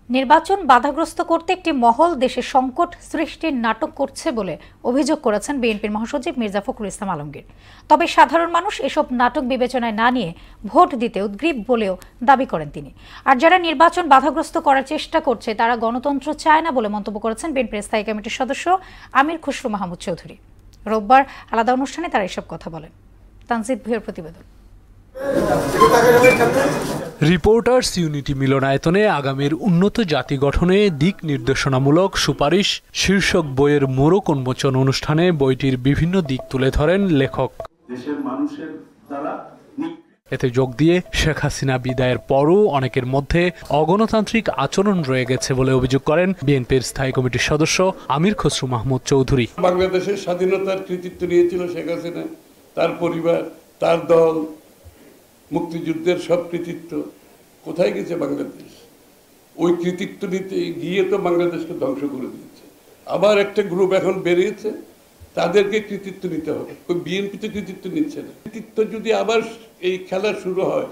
নির্বাচন বাধাগ্রস্ত করতে একটি মহল দেশে সংকট সৃষ্টির নাটক করছে বলে অভিযোগ করেছেন বিএনপির মহাসচিব মির্জা ফখরুল ইসলাম আলমগীর। তবে সাধারণ মানুষ এসব নাটক বিবেচনায় না নিয়ে ভোট দিতে উদ্গ্রীব বলেও দাবি করেন তিনি। আর যারা নির্বাচন বাধাগ্রস্ত করার চেষ্টা করছে তারা গণতন্ত্র চায় না বলে মন্তব্য করেছেন বিএনপির স্থায়ী কমিটির সদস্য আমির খুসরু মাহমুদ চৌধুরী। রোববার আলাদা অনুষ্ঠানে তারা এসব কথা বলেন। তানজিদ ভুঁইয়ার প্রতিবেদন। রিপোর্টার্স ইউনিটি মিলনায়তনে আগামীর উন্নত জাতি গঠনে দিক নির্দেশনামূলক সুপারিশ শীর্ষক বইয়ের মোড়ক উন্মোচন অনুষ্ঠানে বইটির বিভিন্ন দিক তুলে ধরেন লেখক। এতে যোগ দিয়ে শেখ হাসিনা বিদায়ের পরও অনেকের মধ্যে অগণতান্ত্রিক আচরণ রয়ে গেছে বলে অভিযোগ করেন বিএনপির স্থায়ী কমিটির সদস্য আমির খুসরু মাহমুদ চৌধুরী। বাংলাদেশের স্বাধীনতার কৃতিত্ব নিয়েছিল শেখ হাসিনা, তার পরিবার, তার দল, মুক্তিযুদ্ধের সব কৃতিত্ব কোথায় গেছে বাংলাদেশ? ওই কৃতিত্ব নিতে গিয়ে তো বাংলাদেশকে ধ্বংস করে দিয়েছে। আবার একটা গ্রুপ এখন বেরিয়েছে, তাদেরকে কৃতিত্ব নিতে হবে। ওই বিএনপি তো কৃতিত্ব নিচ্ছে না। কৃতিত্ব যদি আবার এই খেলা শুরু হয়,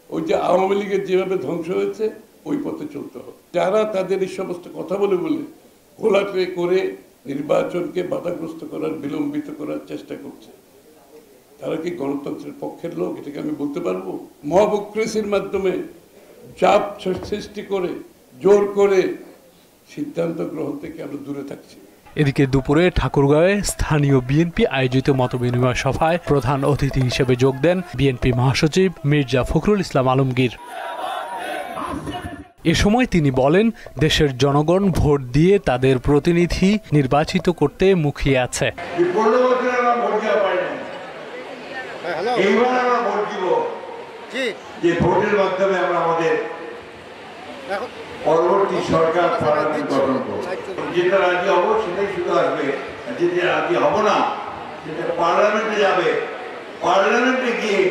ওই যে আওয়ামী লীগের যেভাবে ধ্বংস হয়েছে ওই পথে চলতে হবে। যারা তাদের এই সমস্ত কথা বলে ঘোলাটে করে নির্বাচনকে বাধাগ্রস্ত করার, বিলম্বিত করার চেষ্টা করছে, তারা কি গণতন্ত্রের পক্ষের লোক? এটাকে আমি বলতে পারবো? মহাবক্রেসির মাধ্যমে চাপ সৃষ্টি করে জোর করে সিদ্ধান্ত গ্রহণ থেকে আমরা দূরে থাকছি। এদিকে দুপুরে ঠাকুরগাঁওয়ে স্থানীয় বিএনপি আয়োজিত মতবিনিময় সভায় প্রধান অতিথি হিসেবে যোগ দেন বিএনপি মহাসচিব মির্জা ফখরুল ইসলাম আলমগীর। এ সময় তিনি বলেন, দেশের জনগণ ভোট দিয়ে তাদের প্রতিনিধি নির্বাচিত করতে মুখিয়ে আছে। এইবার আমরা ভোট দিব যে ভোটের মাধ্যমে আমরা আমাদের পরবর্তী সরকার গঠন করব। যেটা রাজি হব সেটাই শুধু আসবে, যেটা রাজি হব না সেটা পার্লামেন্টে যাবে। পার্লামেন্টে গিয়ে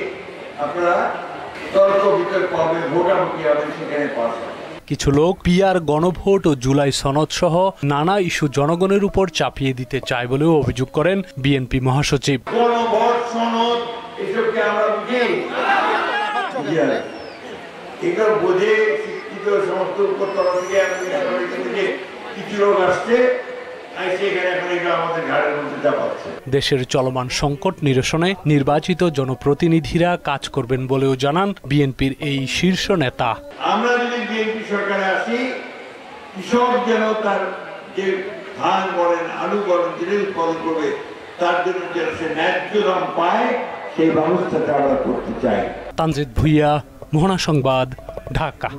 আপনারা তর্ক বিতর্ক হবে, ভোটাভুটি হবে, সেখানে পাস হবে। কিছু লোক পিআর, গণভোট ও জুলাই সনদ সহ নানা ইস্যু জনগণের উপর চাপিয়ে দিতে চায় বলেও অভিযোগ করেন বিএনপি মহাসচিব। গণভোট, সনদ এসবকে আমরা বুঝি, এগুলো বোঝে শিক্ষিত সমস্ত উপরতলা থেকে কিছু লোক আসছে, দেশের চলমান সংকট নিরসনে নির্বাচিত জনপ্রতিনিধিরা কাজ করবেন বলেও জানান বিএনপির এই শীর্ষ নেতা। আমরা যদি বিএনপি সরকারে আসি, কৃষক যেন তার যে ধান বলেন, আলু বলেন, যেটা উৎপাদন করবে তার জন্য যেন সে ন্যায্য দাম পায়, সেই ব্যবস্থাটা আমরা করতে চাই। তানজিদ ভুঁইয়া, মোহনা সংবাদ, ঢাকা।